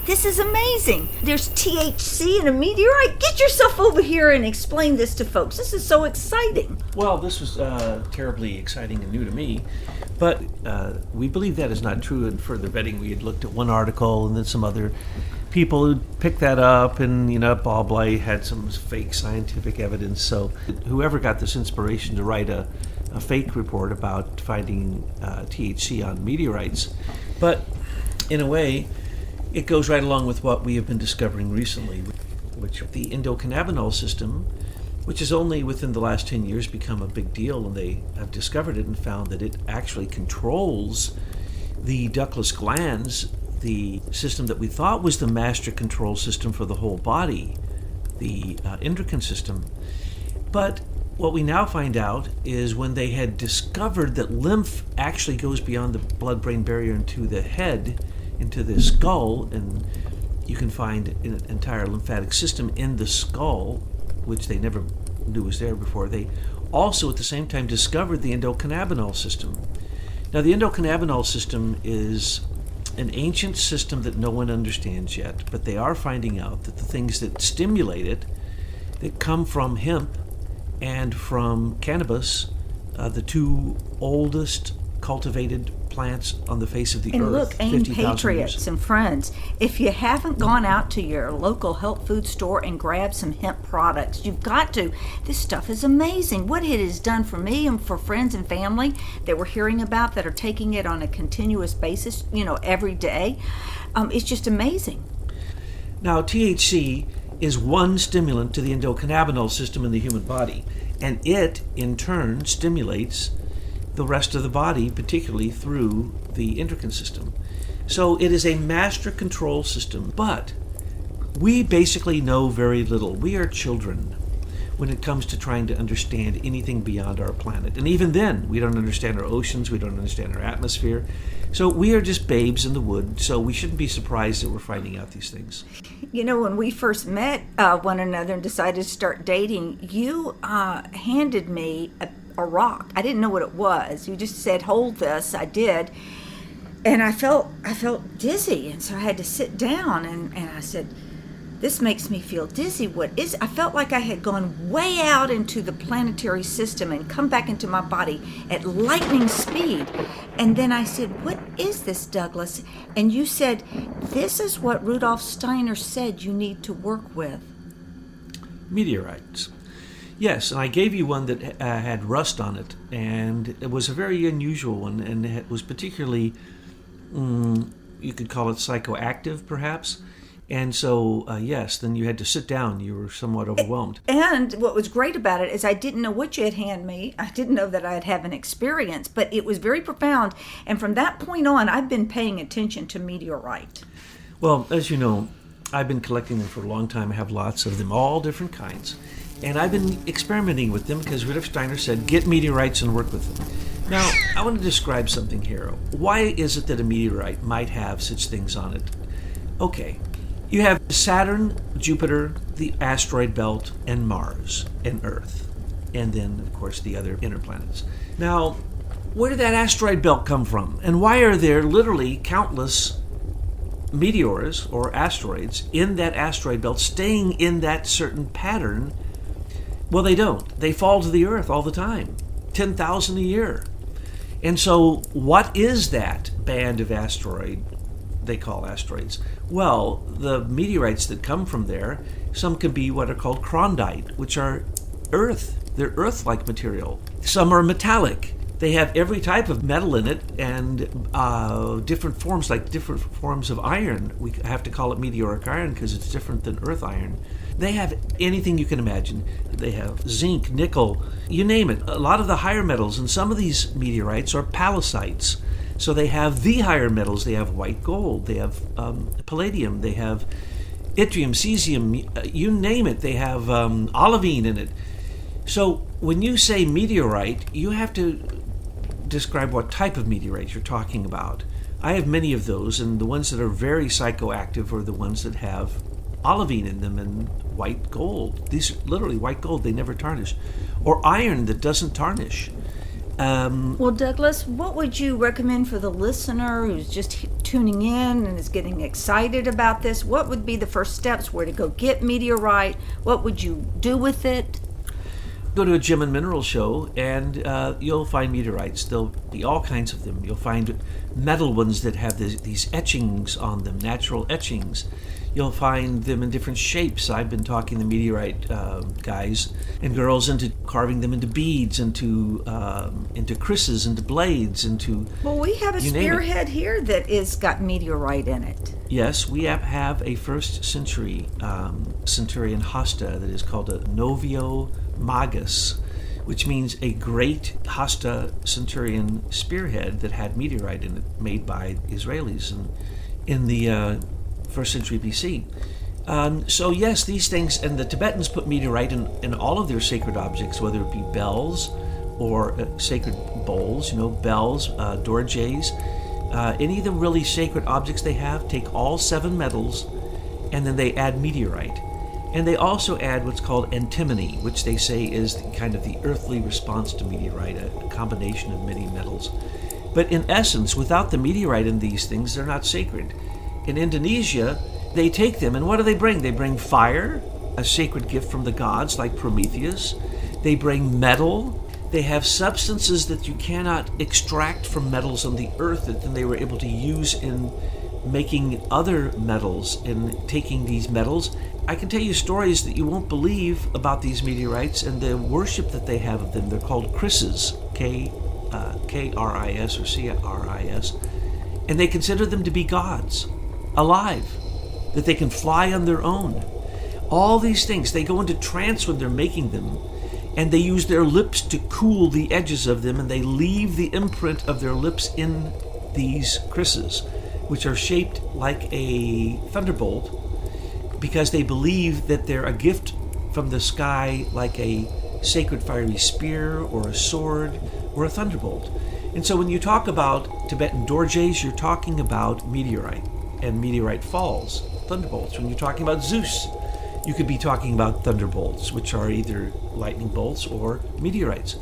This is amazing. There's THC in a meteorite. Get yourself over here and explain this to folks. This is so exciting. Well, this was terribly exciting and new to me, but we believe that is not true. In further vetting, we had looked at one article and then some other people who picked that up, and blah blah had some fake scientific evidence. So whoever got this inspiration to write a fake report about finding THC on meteorites, but in a way it goes right along with what we have been discovering recently, which the endocannabinol system, which has only within the last 10 years become a big deal, and they have discovered it and found that it actually controls the ductless glands, the system that we thought was the master control system for the whole body, the endocrine system. But what we now find out is when they had discovered that lymph actually goes beyond the blood-brain barrier into the head, into the skull, and you can find an entire lymphatic system in the skull, which they never knew was there before. They also at the same time discovered the endocannabinol system. Now the endocannabinol system is an ancient system that no one understands yet, but they are finding out that the things that stimulate it, that come from hemp and from cannabis, the two oldest cultivated plants on the face of the earth. And look, A.I.M. Patriots years. and friends, if you haven't gone out to your local health food store and grabbed some hemp products, you've got to. This stuff is amazing. What it has done for me and for friends and family that we're hearing about that are taking it on a continuous basis, every day, it's just amazing. Now, THC is one stimulant to the endocannabinol system in the human body, and it, in turn, stimulates the rest of the body, particularly through the endocrine system. So it is a master control system, but we basically know very little. We are children when it comes to trying to understand anything beyond our planet. And even then, we don't understand our oceans, we don't understand our atmosphere. So we are just babes in the wood, so we shouldn't be surprised that we're finding out these things. When we first met one another and decided to start dating, you handed me a rock. I didn't know what it was. You just said, hold this. I did. And I felt dizzy. And so I had to sit down and I said, this makes me feel dizzy. What is it? I felt like I had gone way out into the planetary system and come back into my body at lightning speed. And then I said, what is this, Douglas? And you said, this is what Rudolf Steiner said you need to work with. Meteorites. Yes, and I gave you one that had rust on it, and it was a very unusual one, and it was particularly, you could call it psychoactive, perhaps. And so, yes, then you had to sit down. You were somewhat overwhelmed. And what was great about it is I didn't know what you had handed me. I didn't know that I'd have an experience, but it was very profound. And from that point on, I've been paying attention to meteorite. Well, as you know, I've been collecting them for a long time. I have lots of them, all different kinds. And I've been experimenting with them because Rudolf Steiner said, get meteorites and work with them. Now, I want to describe something here. Why is it that a meteorite might have such things on it? Okay, you have Saturn, Jupiter, the asteroid belt, and Mars, and Earth. And then, of course, the other inner planets. Now, where did that asteroid belt come from? And why are there literally countless meteors or asteroids in that asteroid belt staying in that certain pattern? Well, they don't. They fall to the Earth all the time, 10,000 a year. And so what is that band of asteroid they call asteroids? Well, the meteorites that come from there, some can be what are called chondrite, which are Earth. They're Earth-like material. Some are metallic. They have every type of metal in it and different forms, like different forms of iron. We have to call it meteoric iron because it's different than Earth iron. They have anything you can imagine. They have zinc, nickel, you name it. A lot of the higher metals, and some of these meteorites are palladites. So they have the higher metals. They have white gold. They have palladium. They have yttrium, cesium, you name it. They have olivine in it. So when you say meteorite, you have to describe what type of meteorite you're talking about. I have many of those, and the ones that are very psychoactive are the ones that have olivine in them and white gold. These are literally white gold. They never tarnish. Or iron that doesn't tarnish. Well, Douglas, what would you recommend for the listener who's just tuning in and is getting excited about this, what would be the first steps? Where to go get meteorite? What would you do with it? Go to a gem and mineral show and you'll find meteorites. There'll be all kinds of them. You'll find metal ones that have these etchings on them, natural etchings. You'll find them in different shapes. I've been talking to meteorite guys and girls into carving them into beads, into krises, into blades, into... Well, we have a spearhead here that is got meteorite in it. Yes, we have a first century centurion hosta that is called a novio magus, which means a great hosta centurion spearhead that had meteorite in it, made by Israelis in the first century BC. So yes, these things, and the Tibetans put meteorite in all of their sacred objects, whether it be bells or sacred bowls, bells, dorjes, any of the really sacred objects they have, take all 7 metals, and then they add meteorite. And they also add what's called antimony, which they say is kind of the earthly response to meteorite, a combination of many metals. But in essence, without the meteorite in these things, they're not sacred. In Indonesia, they take them, and what do they bring? They bring fire, a sacred gift from the gods like Prometheus. They bring metal. They have substances that you cannot extract from metals on the earth that then they were able to use in making other metals, in taking these metals. I can tell you stories that you won't believe about these meteorites and the worship that they have of them. They're called krisis, K-R-I-S or C-R-I-S, and they consider them to be gods, alive, that they can fly on their own. All these things, they go into trance when they're making them, and they use their lips to cool the edges of them, and they leave the imprint of their lips in these krisis, which are shaped like a thunderbolt, because they believe that they're a gift from the sky, like a sacred fiery spear or a sword or a thunderbolt. And so when you talk about Tibetan dorjes, you're talking about meteorite and meteorite falls, thunderbolts. When you're talking about Zeus, you could be talking about thunderbolts, which are either lightning bolts or meteorites.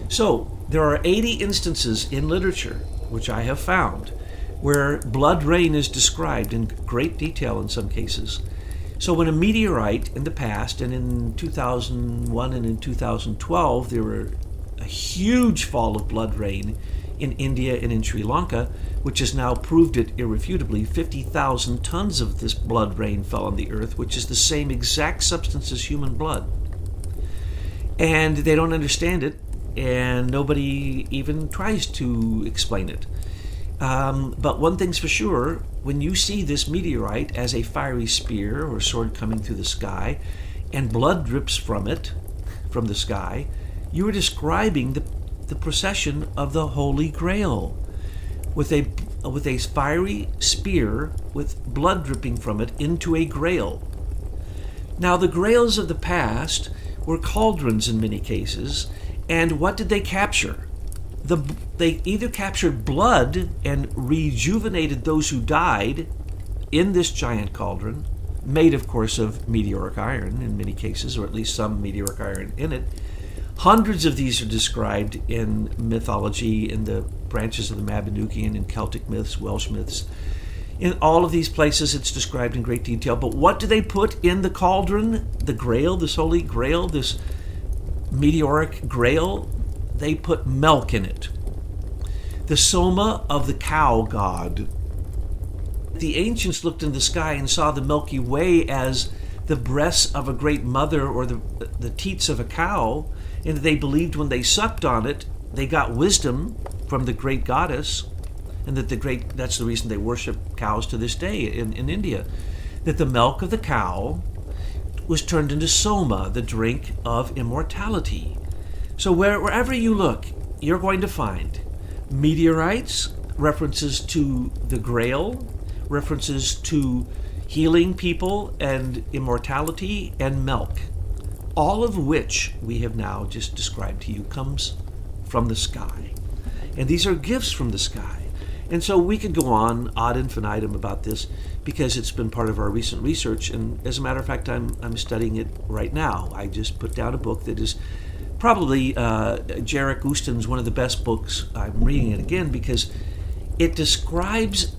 So there are 80 instances in literature, which I have found, where blood rain is described in great detail in some cases. So when a meteorite in the past, and in 2001 and in 2012, there were a huge fall of blood rain in India and in Sri Lanka, which has now proved it irrefutably. 50,000 tons of this blood rain fell on the earth, which is the same exact substance as human blood. And they don't understand it, and nobody even tries to explain it. But one thing's for sure, when you see this meteorite as a fiery spear or sword coming through the sky, and blood drips from it, from the sky, you are describing the procession of the Holy Grail, with a fiery spear with blood dripping from it into a grail. Now, the grails of the past were cauldrons in many cases, and what did they capture? They either captured blood and rejuvenated those who died in this giant cauldron, made, of course, of meteoric iron in many cases, or at least some meteoric iron in it. Hundreds of these are described in mythology, in the branches of the Mabinogian and Celtic myths, Welsh myths. In all of these places, it's described in great detail. But what do they put in the cauldron? The grail, this holy grail, this meteoric grail? They put milk in it. The soma of the cow god. The ancients looked in the sky and saw the Milky Way as the breasts of a great mother or the teats of a cow, and they believed when they sucked on it, they got wisdom from the great goddess, and that's the reason they worship cows to this day in India, that the milk of the cow was turned into soma, the drink of immortality. So wherever you look, you're going to find meteorites, references to the Grail, references to healing people and immortality, and milk. All of which we have now just described to you comes from the sky. And these are gifts from the sky. And so we could go on ad infinitum about this because it's been part of our recent research. And as a matter of fact, I'm studying it right now. I just put down a book that is probably Jarek Ustin's one of the best books. I'm reading it again because it describes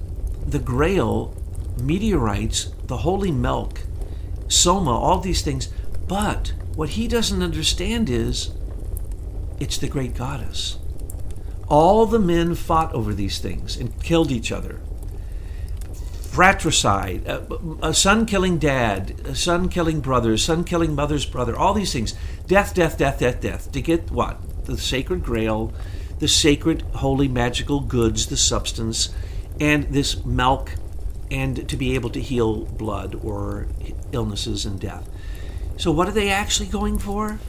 the Grail, meteorites, the holy milk, soma, all these things. But what he doesn't understand is it's the great goddess. All the men fought over these things and killed each other. Fratricide, a son killing dad, a son killing brother, son killing mother's brother, all these things. Death, death, death, death, death. To get what? The sacred Grail, the sacred, holy, magical goods, the substance, and this milk, and to be able to heal blood or illnesses and death. So what are they actually going for?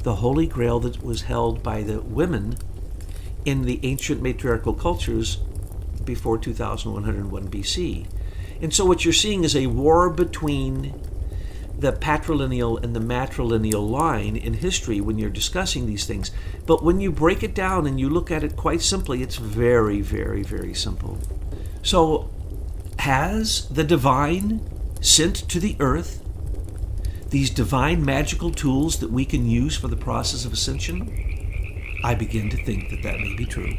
The Holy Grail that was held by the women in the ancient matriarchal cultures before 2101 BC. And so what you're seeing is a war between the patrilineal and the matrilineal line in history when you're discussing these things. But when you break it down and you look at it quite simply, it's very, very, very simple. So has the divine sent to the earth these divine magical tools that we can use for the process of ascension? I begin to think that that may be true.